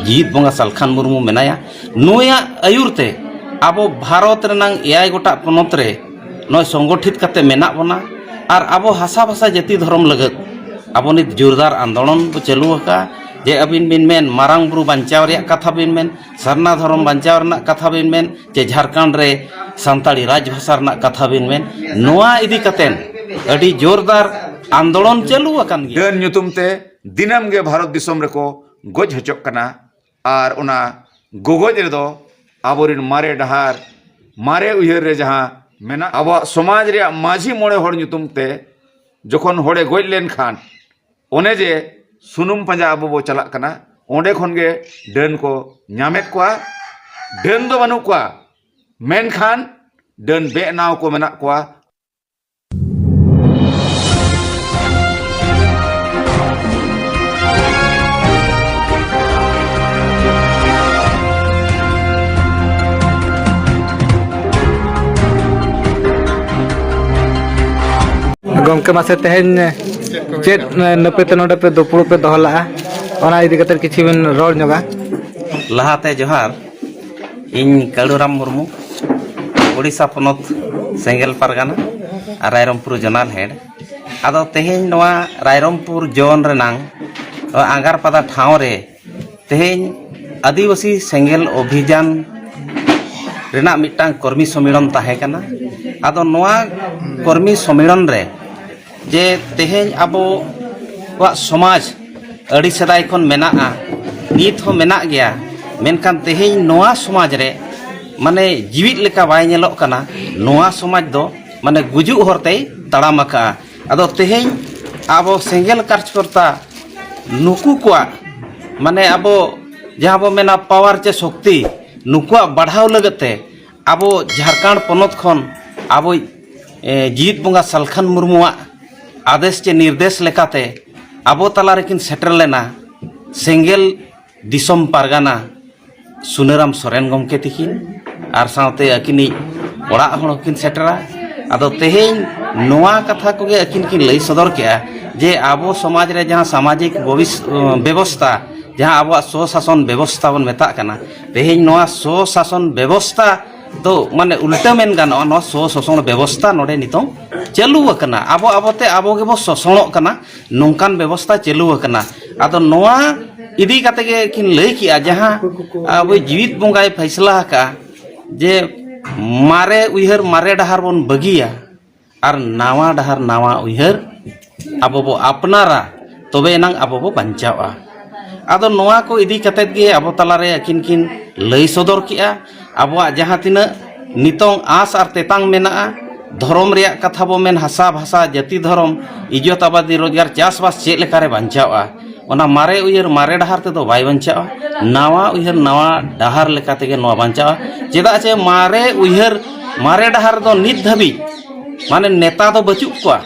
जीत बंगा सालखान मुर्मू मेनाया नुया आयुरते अब भारत रनांग एयाय गोटा पनत रे नय संगठित काते मेना बना और अब हासा भाषा जाति धर्म लगत अब नित जोरदार आंदोलन को चालू का जे अबिन बिन मेन मारांग बुरु बांचाव रे कथा बिन मेन सरना धर्म बांचाव रना कथा बिन मेन जे झारखंड रे सांताली राज भाषा रना कथा बिन मेन नोआ इदी कतेन अडी जोरदार आंदोलन चालू अकन गे डन ᱧᱩᱛᱩᱢ ᱛᱮ दिनम गे भारत दिसम रेको गोज हचोक कना और उना गोगोज रेदो आबोरिन मारे डहार मारे उयहर रे जहां मेना अब समाज रे माझी मोड़े होड़ ᱧᱩᱛᱩᱢ ते जखन होड़े गोज लेन खान ओने जे सुनुम पंजा अब बो चलाक कना ओंडे खन गे डन को ᱧᱟᱢᱮᱫ कोआ डन दो बानु कोआ मेन खान डन बेनाव को मेना कोआ गमके मासे तेहन चेत नपे ते नोडे पे दुपुड़ पे दोहला ओना इदी कतर किछि बिन रोड नगा लहाते जोहार इन कालुराम मुर्मू ओडिशा पनत सेंगेल पारगाना और रायरमपुर जोनाल हेड आदो तेहेन नोआ रायरमपुर जोन रेनांग आंगारपादा ठाव रे तेहेन आदिवासी सेंगेल अभियान रेना मिटांग कर्मी सम्मेलन ताहे कना आदो नोआ कर्मी सम्मेलन रे जे तेहेन आबो वा समाज अड़ी सदाय खन मेना नित हो मेना गया मेनखान तेहेन नोआ समाज रे माने जीवित लेका बाय नेलोक कना नोआ समाज दो माने गुजुक हरते तड़ाम आका आदो तेहेन आबो सेंगेल कार्यकर्ता नुकु कोआ माने आबो जहां बो मेना पावर चे शक्ति नुकुआ बढ़ाव लगते आबो झारखंड पनत खन आबो जीत बंगा सालखान मुर्मुआ आदेश चे निर्देश लेकाते आबो तला रेकिन सेटर लेना सेंगेल दिसम पारगाना सुनेराम सोरेन गमके तिकिन आर साथे अकिनी ओड़ा हण किन सेटरा आदो तेहेन नोआ कथा को गे अकिन किन लई सदर के जे आबो समाज रे जहां सामाजिक व्यवस्था जहां आबो स्वशासन व्यवस्था बन मेता कना तेहेन नोआ स्वशासन व्यवस्था तो माने उल्टा मेन गानो नो स्वशासन व्यवस्था नोडे नितो चालू अकना आबो आबोते आबो गेबो शोषणो कना नोंकान व्यवस्था चालू अकना आदो नोआ इदी काते गे किन लई किया जहां अब जीवित बंगाय फैसला का जे मारे उयहर मारे डहार बन बगिया और नावा डहार नावा उयहर आबो बो अपनारा तबे नांग आबो बो बांचावा आदो नोआ को इदी काते गे आबो तलारे किन किन लई सदर किया आबो जहां तिना नितोंग आस और तेतांग मेना धर्म रे कथा बो मेन हासा भाषा जाति धर्म इज्जत आबादी रोजगार चासबास चेक लेकारे बांचावा ओना मारे उयहर मारे डहार ते दो बाय बांचावा नावा उयहर नावा डहार लेकाते गे नोआ बांचावा चेदा चे मारे उयहर मारे डहार दो नित धाबी माने नेता दो बचुक कोआ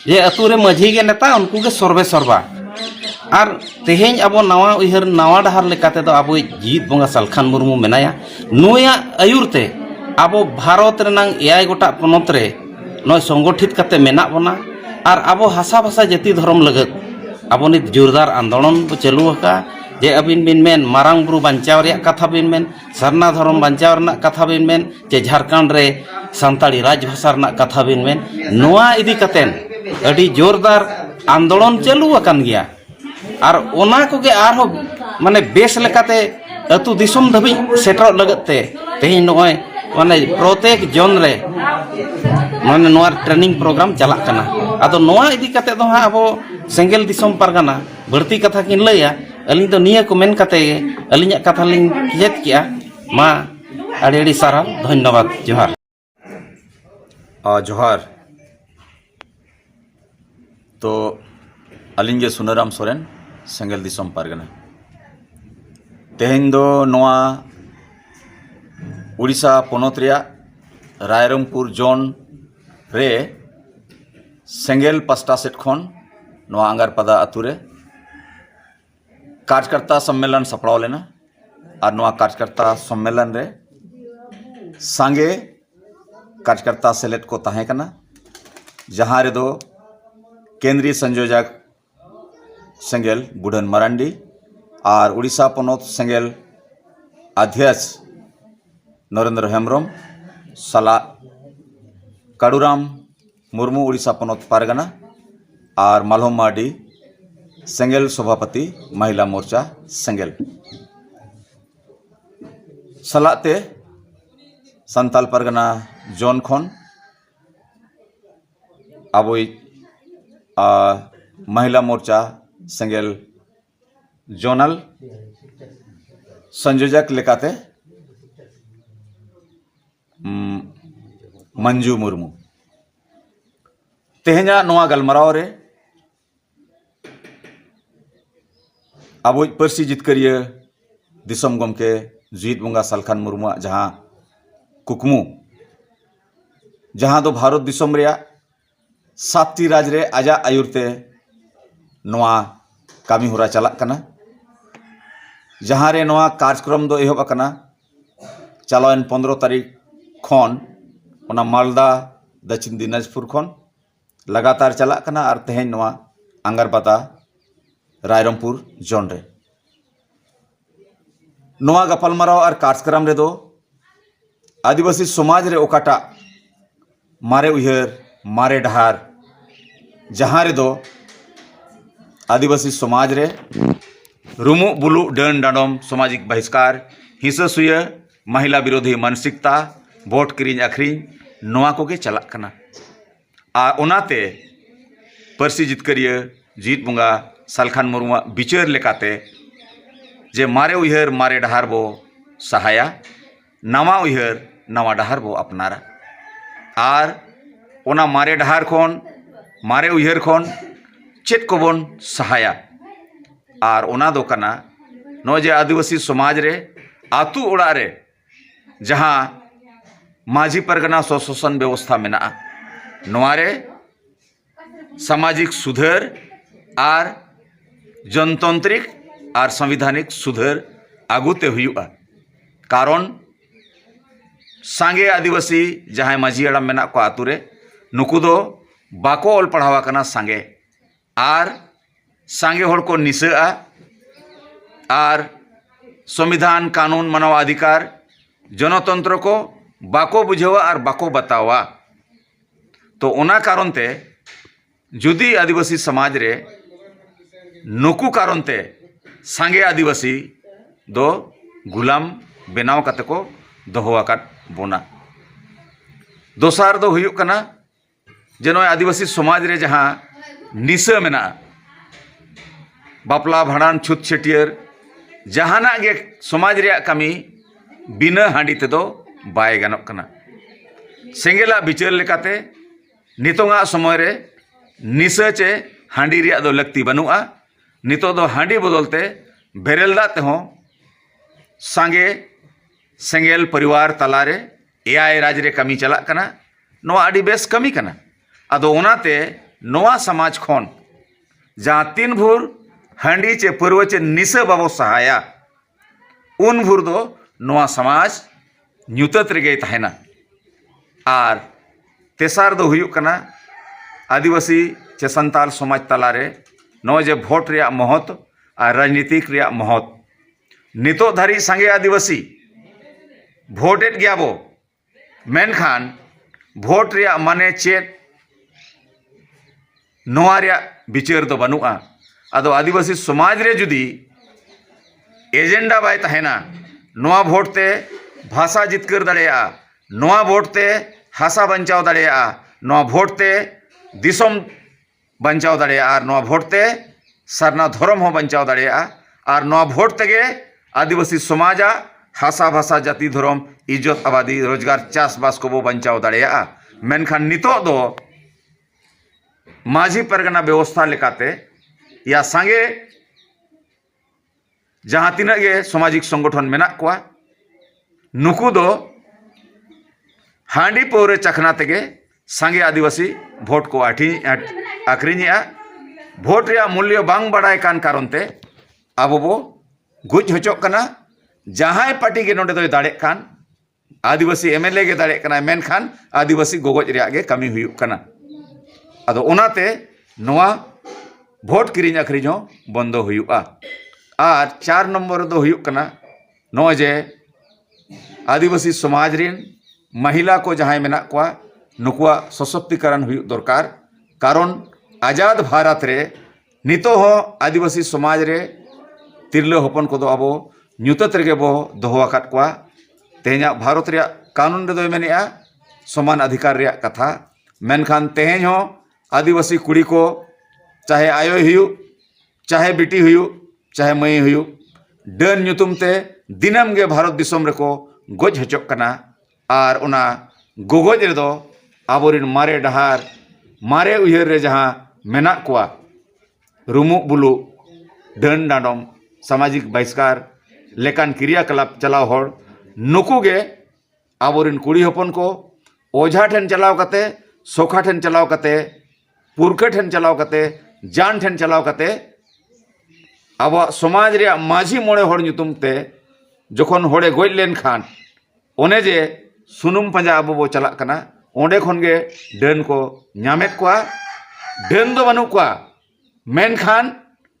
जे अतु रे माझी गे नेता उनको गे सर्वे सर्वा और तेहेन अब नावा उयहर नावा डहार लेकाते दो अब जीत बंगा सालखान मुर्मू मेनाया नुया आयुरते अब भारत रनांग एयाय गोटा पनत रे नय संगठित काते मेना बना और अब हासा भाषा जाति धर्म लगत अब नित जोरदार आंदोलन को चालू का जे अबिन बिन मेन मारांग बुरु बांचाव रे कथा बिन मेन सरना धर्म बांचाव रना कथा बिन मेन जे झारखंड रे सांताली राज भाषा रना कथा बिन मेन नोआ इदी कतेन अडी जोरदार आंदोलन चालू अकन गया और ओना को गे आरो माने बेस लेकाते अतु दिसम धबी सेटर लगते तेही नय माने प्रत्येक जोन रे माने नोआ ट्रेनिंग प्रोग्राम चला कना आदो नोआ इदी कते दो हा अब सेंगेल दिसम पारगाना बढ़ती कथा किन लैया अलिन तो निया को मेन कते अलिया कथा लिन कियत किया मा अड़ी अड़ी सारा धन्यवाद जोहार जोहार तो अलिन जे सुनेराम सोरेन सेंगेल दिसम पारगाना तेहेन दो नोआ उड़ीसा पनत रेया रायरमपुर जोन रे सेंगेल पास्टा सेट खन नोआ आंगारपादा अतुरे कार्यकर्ता सम्मेलन सपड़ाव लेना और नोआ कार्यकर्ता सम्मेलन रे सांगे कार्यकर्ता सेलेट को ताहे कना जहां रे दो केंद्रीय संयोजक सेंगेल बुढ़न मरांडी और उड़ीसा पनत सेंगेल अध्यक्ष नरेंद्र हेम्ब्रम सला काड़ूराम मुर्मू उड़ीसा पनत पारगाना और मालहम मार्डी सेंगेल सभापति महिला मोर्चा सेंगेल सलाते संताल परगना जोन खन आबोई महिला मोर्चा सेंगेल जोनल संयोजक लेकाते मंजू मुर्मू तेहना नोआ गलमराव रे आबोई परसी जितकरिया दिसम गमके जीत बंगा सालखान मुर्मू जहां कुकमु जहां दो भारत दिसम रे सातटी राज रे आजा आयुरते नोआ कामी होरा चलाक कना जहां रे नोआ कार्यक्रम दो एहब अकना चलावन 15 तारीख खन ओना मालदा दक्षिण दिनाजपुर खन लगातार चलाक कना और तेहेन नोआ आंगारबाता रायरंगपुर जोन रे नोआ गपालमाराव और कार्यक्रम रे दो आदिवासी समाज रे ओकाटा मारे उयहर मारे डहार जहां रे दो आदिवासी समाज रे रुमु बुलु डन डाडम सामाजिक बहिष्कार हिंसा सुय महिला विरोधी मानसिकता वोट किरिंग आखरिंग नोआ कोगे चलाक कना आ ओनाते परसी जितकरिया जीत बंगा सालखान मुर्मू विचार लेकाते जे मारे उयहर मारे डहार बो सहाया नवा उयहर नवा डहार बो अपनारा और ओना मारे डहार खन मारे उयहर खन चेत को बन सहाया और ओना दो कना नो जे आदिवासी समाज रे आतु ओड़ा रे जहां माझी परगना स्वशासन व्यवस्था मेना नोआरे सामाजिक सुधार और जनतांत्रिक और संविधानिक सुधार आगुते हुआ कारण सांगे आदिवासी जहां माझी आड़ाम मेना को आतु रे नुकु दो बाको ऑल पढ़ावा कना सांगे और सांगे होड़ को निशा और संविधान कानून मानव अधिकार जनतंत्र को बाको बुझेवा और बाको बतावा तो ओना कारण ते जुदी आदिवासी समाज रे नुकु कारण ते सांगे आदिवासी दो गुलाम बेनाव काते को दोहोआकात बोना दोसार दो हुयुक कना जे नोय आदिवासी समाज रे जहां निशा मेना बापला भाड़ान छुत छेटियर जहाना गे समाज रे कमी बिना हांडी ते दो बाय गानोक कना सेंगेला विचार लेकाते नितोंगा समय रे निशा चे हांडी रे दो लगती बनुआ नितो दो हांडी बदलते बेरेलदा ते हो सांगे सेंगेल परिवार तलारे एआई राज रे कमी चला कना नोआ आडी बेस कमी कना अदो ओनाते नोआ समाज खन जहां तीन भूर हांडी चे पर्व चे निशा बाबो सहाया उन भूर दो नोआ समाज न्यूतत रेगे तहना और तेसार दो हुयुक कना आदिवासी चे संताल समाज तलारे नो जे भोट रे महत्व और राजनीतिक रे महत्व नितो धारी सांगे आदिवासी भोटेट गया बो मेनखान भोट रे माने चेत नोआ रे विचार दो बनुआ अदो आदिवासी समाज रे जुदी एजेंडा बाय तहना नोआ भोट ते भाषा जितकर दाड़ेया नोआ भोट ते हासा बंचाव दाड़ेया नोआ भोट ते दिसम बंचाव दाड़ेया और नोआ भोट ते सरना धर्म हो बंचाव दाड़ेया और नोआ भोट तेगे आदिवासी समाजा हासा भाषा जाति धर्म इज्जत आबादी रोजगार चासबास को बो बंचाव दाड़ेया मेनखान नितो दो माझी परगना व्यवस्था लेकाते या सांगे जहां तीना गे सामाजिक संगठन मेना कोआ नुकु दो हांडी पौरे चखना तेगे सांगे आदिवासी भोट को आखरिंगा भोट रे मूल्य बांग बाड़ाय कान कारण ते आबो बो गुज होचोक कना जहां पार्टी के नोडे दो दाड़े कान आदिवासी एमएलए गे दाड़े कना मेनखान आदिवासी गोगोज रे आगे कमी हुयुक कना अदो ओनाते नोआ भोट किरिंग आखरिंग हो बंदो हुयुआ और 4 नंबर दो हुयुक कना नॉय जे आदिवासी समाज रिन महिला को जहां मेना कोआ नुकुआ सशक्तिकरण हुयुक दरकार कारण आजाद भारत रे नितो हो आदिवासी समाज रे तिरले हपन को दो अबो ᱧᱩᱛᱟᱹᱛ ᱨᱮᱜᱮ ᱵᱚ ᱫᱚᱦᱚ ᱟᱠᱟᱫ ᱠᱚᱣᱟ ᱛᱮᱦᱮᱧᱟᱜ ᱵᱷᱟᱨᱚᱛ ᱨᱮᱭᱟᱜ ᱠᱟᱹᱱᱩᱱ ᱨᱮᱫᱚᱭ ᱢᱮᱱᱮᱜᱼᱟ ᱥᱚᱢᱟᱱ ᱚᱫᱷᱤᱠᱟᱨ ᱨᱮᱭᱟᱜ ᱠᱟᱛᱷᱟ ᱢᱮᱱᱠᱷᱟन ᱛᱮᱦᱮᱧ ᱦᱚᱸ आदिवासी कुड़ी को चाहे आयो हुयुक चाहे बिटी हुयुक चाहे मई हुयुक डन ᱧᱩᱛᱩᱢ ᱛᱮ दिनम गे भारत दिसम रेको गोज हचोक कना और उना गोगोज रेदो आबोरिन मारे डहार मारे उयहर रे जहां मेना कोआ रुमुक बुलु डन डांडम सामाजिक बहिष्कार लेकान क्रियाकलाप चलाव हर नुकु गे आबोरिन कुड़ी हपन को ओझा ठेन चलाव कते सोखा ठेन चलाव कते पुरखा ठेन चलाव कते जान ठेन चलाव कते अब समाज रे माझी मोड़े हर ᱧᱩᱛᱩᱢ ते जखन हड़े गज लेन खान ओने जे सुनुम पंजा अब बो चला कना ओंडे खन गे डन को ᱧᱟᱢᱮᱫ कोआ डन दो बानुक कोआ मेनखान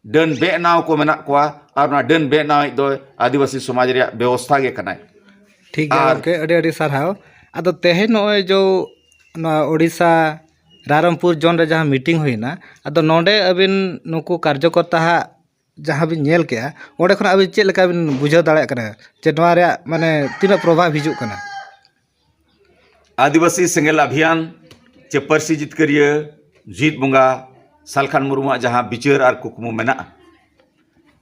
डन बेनाव को मेना कोआ और ना डन बेनाव दो आदिवासी समाज रे व्यवस्था गे कनाय ठीक है ओके अडे अडे सारहाव आदो तेहे नय जो ओडिशा रारमपुर जोन रे जहां मीटिंग हुईना आदो नोंडे अबिन नुकु कार्यकर्ता जहां बिन नेल के ओडे खन अबिन चेक लेका बिन बुझाव दाड़े कना जे नवा रे माने तीना प्रभाव हिजुक कना आदिवासी सेंगेल अभियान चे परसी जितकरिया जीत बुंगा सालखान मुर्मु जहां बिचार और कुकमु मेना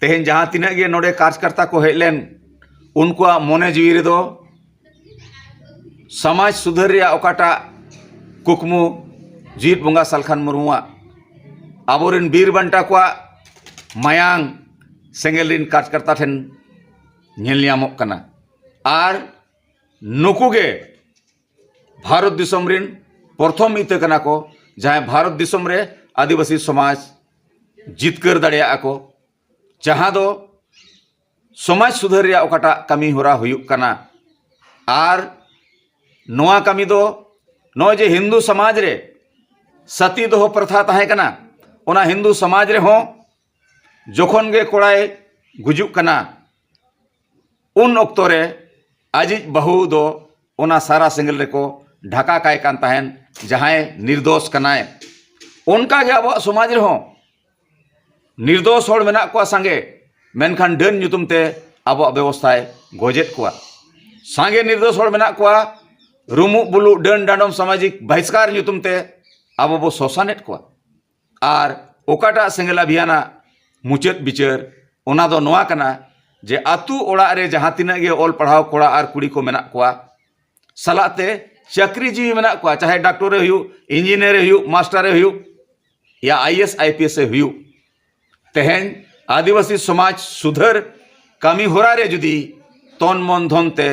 तेहेन जहां तिना गे नोडे कार्यकर्ता को हेलेन उनको मने जीवी रे दो समाज सुधर रे ओकाटा कुकमु जीत बुंगा सालखान मुर्मु आबोरिन बीर बंटा को मायांग सेंगेल रिन कार्यकर्ता ठेन नेल ᱧᱟᱢᱚᱜ कना और नुकु गे भारत दिसम रिन प्रथम इते कना को जहां भारत दिसम रे आदिवासी समाज जितकर दाड़िया को जहां दो समाज सुधर रे ओकाटा कमी होरा हुयुक कना और नोआ कमी दो नो जे हिंदू समाज रे सती दो प्रथा ताहे कना ओना हिंदू समाज रे हो जखन गे कोड़ाय गुजुक कना उन ऑक्तो रे आजिज बहु दो ओना सारा सेंगल रे को ढाका काय कान ताहेन जहां निर्दोष कनाय उनका गे अब समाज रे हो निर्दोष होड़ मेना को संगे मेनखान डन ᱧᱩᱛᱩᱢ ते अब व्यवस्थाय गोजेत को संगे निर्दोष होड़ मेना को रुमु बुलु डन डांडम सामाजिक बहिष्कार ᱧᱩᱛᱩᱢ ते अब बो शोषानेत को और ओकाटा सेंगल अभियाना मुचाद बिचार ओना दो नोआ कना जे आतु ओड़ा रे जहां तिना गे ओल पढ़ाव कोड़ा और कुड़ी को मेना को सलाते चाकरी जीवी मेना को चाहे डॉक्टर रे हुयु इंजीनियर हुयु मास्टर रे हुयु या आईएएस आईपीएस रे हुयु तेहेन आदिवासी समाज सुधर कमी होरा रे जुदी तन मन धन ते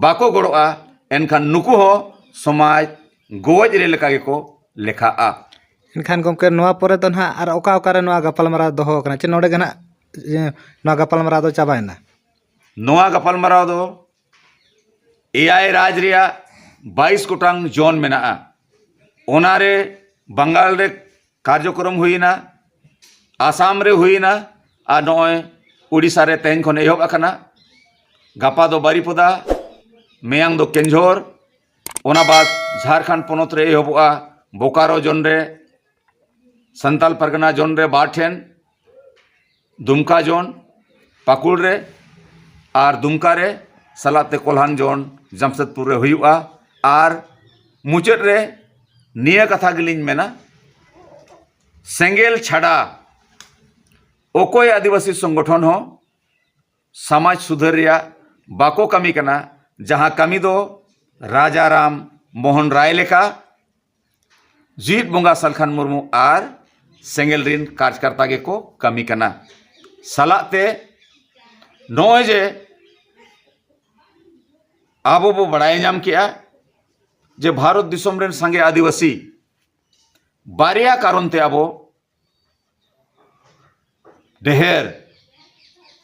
बाको गड़ोआ एनखान नुकु हो समाज गोज रे लेका गे को लेखाआ इनखान गमके नोआ परे तो ना और ओका ओका रे नोआ गपालमारा दोहो कना चे नोडे गना नोआ गपालमारा दो चाबायना नोआ गपालमारा दो एआई राज रिया 22 गोटांग जोन मेना ओनारे बंगाल रे कार्यक्रम हुईना आसाम रे हुईना और नॉय उड़ीसा रे तेहन खन एहब अकना गपा दो बारीपदा मेयांग दो केंझोर ओना बाद झारखंड पोनत रे एहबआ बोकारो जोन रे संताल परगना जोन रे बाठेन दुमका जोन पाकुड़ रे और दुमका रे सलाते कोल्हान जोन जमशेदपुर रे हुयुआ और मुचाद रे निया कथा गिलिन मेना सेंगेल छाड़ा ओकोय आदिवासी संगठन हो समाज सुधर रिया बाको कमी कना जहां कमी दो राजा राम मोहन राय लेका जीत बुंगा सालखान मुर्मु और सेंगेल रिन कार्यकर्ता गे को कमी कना सलाते नोय जे आबो बो बड़ाय नाम किया जे भारत दिसम रेन संगे आदिवासी बारिया कारण ते आबो ढेर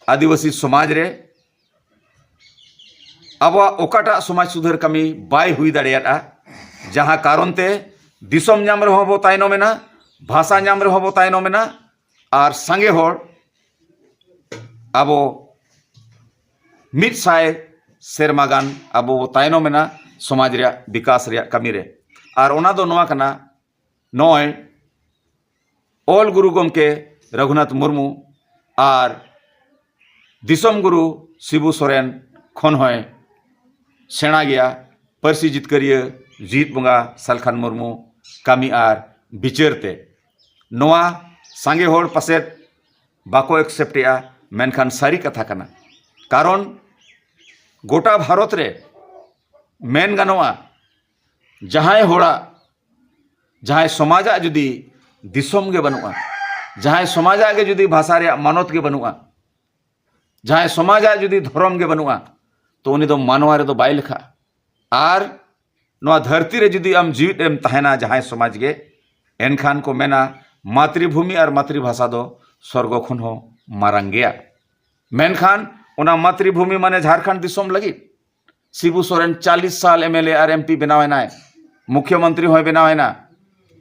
आदिवासी समाज रे अब ओकाटा समाज सुधर कमी बाय हुई दाड़ियाता जहां कारण ते दिसम नाम रे हो तायनो मेना भाषा नाम रे हो तायनो मेना और संगे होड़ ᱟᱵᱚ 100 ᱥᱮᱨᱢᱟ ᱜᱟᱱ ᱟᱵᱚ ᱛᱟᱭᱱᱚᱢ ᱢᱮᱱᱟ ᱥᱚᱢᱟᱡᱽ ᱨᱮᱭᱟᱜ ᱵᱤᱠᱟᱥ ᱨᱮᱭᱟᱜ ᱠᱟᱹᱢᱤ ᱨᱮ ᱟᱨ ᱚᱱᱟ ᱫᱚ ᱱᱚᱣᱟ ᱠᱟᱱᱟ ᱱᱚᱜᱼᱚᱭ ᱚᱞ ᱜᱩᱨᱩ ᱜᱚᱢᱠᱮ ᱨᱚᱜᱷᱩᱱᱟᱛᱷ ᱢᱩᱨᱢᱩ ᱟᱨ दिसम गुरु शिबू सोरेन खन हय सेना गया पार्सी जितकारिया जीत बंगा सालखान मुर्मू कामी आर बिचारते नोआ सांगे होड़ पासेट बाको एक्सेप्टेया मेनखान सारी कथा कना कारण गोटा भारत रे मेन गानोआ जहाय होड़ा जहाय समाजा जुदी दिसम गे बनुआ जहाय समाजा गे जुदी भाषा रे मानत गे बनुआ जहां समाजा जुदी धर्म के बनुआ तो उनी दो मानवा रे दो बाय लेखा आर नोआ धरती रे जुदी आम जीवित एम तहना जहां समाज गे एनखान को मेना मातृभूमि और मातृभाषा दो स्वर्ग खुन हो मारांग गया मेनखान उना मातृभूमि माने झारखंड दिसम लगी शिबू सोरेन 40 साल एमएलए और एमपी बनावेना मुख्यमंत्री होय बनावेना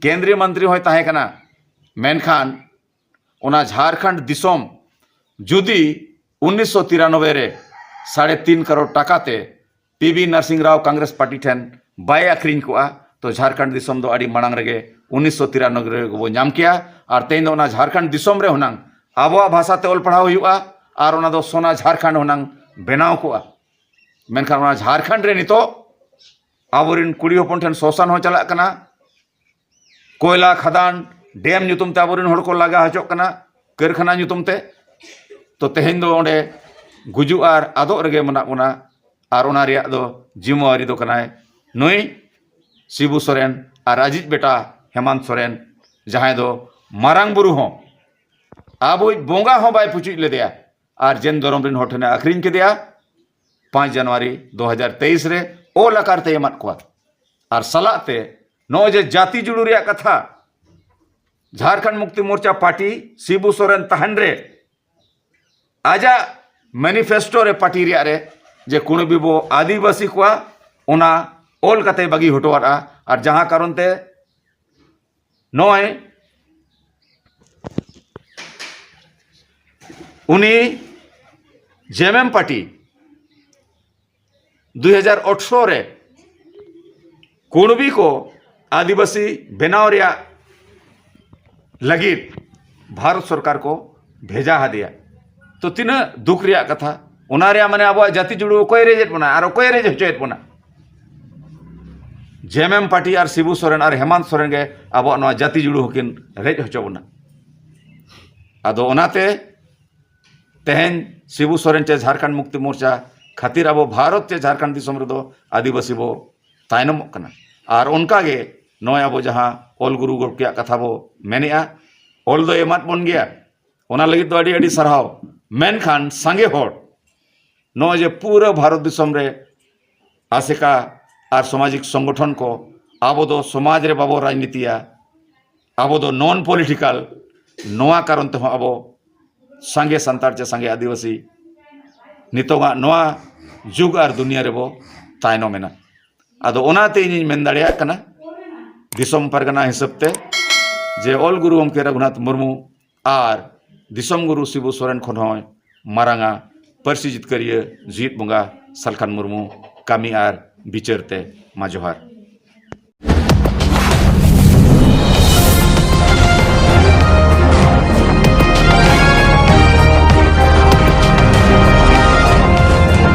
केंद्रीय मंत्री होय ताहे कना मेनखान उना झारखंड दिसम जुदी 1993 रे 3.5 करोड़ टाकाते पीवी नरसिंह राव कांग्रेस पार्टी ठेन बाय आखरीन को तो झारखंड दिसम दो अड़ी मांग रगे 1993 रे वो नाम किया और तेन दो ना झारखंड दिसम रे होनांग आबो भाषा ते ऑल पढ़ाव हुआ और ओना दो सोना झारखंड होनांग बनाव को मेनखान ओना झारखंड रे नितो आबोरिन कुड़ी होपन ठेन शोषण हो चला कना कोयला खदान डैम ᱧᱩᱛᱩᱢ ते आबोरिन हड़ को लगा हचोक कना कारखाना ᱧᱩᱛᱩᱢ ते तो तेहेन दो ओंडे गुजु आर आदो रगे मना बोना आर ओना रिया दो जिम्मेवारी दो कनाय नुई शिबू सोरेन आर अजित बेटा हेमंत सोरेन जहां दो मारांग बुरु हो आबो बोंगा हो बाय पुचुई लेदेया आर जेन दरम रिन होठने आखरीन के दिया 5 जनवरी 2023 रे ओ लकारते एमत को आर सलाते नो जे जाति जुड़ू रिया कथा झारखंड मुक्ति मोर्चा पार्टी शिबू सोरेन तहन रे आजा मैनिफेस्टो रे पार्टी रिया रे जे कुण भी वो आदिवासी को ओना ओल कते बगी हटोरा और जहां कारण ते नय उनी जेएमएम पार्टी 2018 रे कुणबी को आदिवासी बनाव रिया लगी भारत सरकार को भेजा हा दिया तो तीन दुख रिया कथा उना रिया माने अब जाति जुड़ू कोई रेजेट बना और कोई रेज हचोयत बना जेएमएम पार्टी और शिबू सोरेन और हेमंत सोरेन के अब जाति जुड़ू हकिन रेज हचो बना आदो ओनाते तेहेन शिबू सोरेन चे झारखंड मुक्ति मोर्चा खातिर अब भारत चे झारखंड दिसम रे दो आदिवासी बो तायनम कना और उनका गे नय अब जहां ओल गुरु गोरकिया कथा बो मेनेआ ओल दो एमात बन गया ओना लगी तो अड़ी अड़ी सरहाव मेनखान संगे होड़ नो जे पूरा भारत दिसम रे आसेका और सामाजिक संगठन को आबो दो समाज रे बाबो राजनीतिया आबो दो नॉन पॉलिटिकल नोआ कारण ते आबो संगे संतार चे संगे आदिवासी नितोगा नोआ जुग और दुनिया रे बो तायनो मेना आदो ओनाते इन मेन दाड़िया कना दिसम परगना हिसाब ते जे ओल गुरु गमके रघुनाथ मुर्मू और दिसम गुरु शिबू सोरेन खन होय मारांगा पार्सी जितकारिया जीत बंगा सालखान मुर्मू कामी आर बिचारते मा जोहार।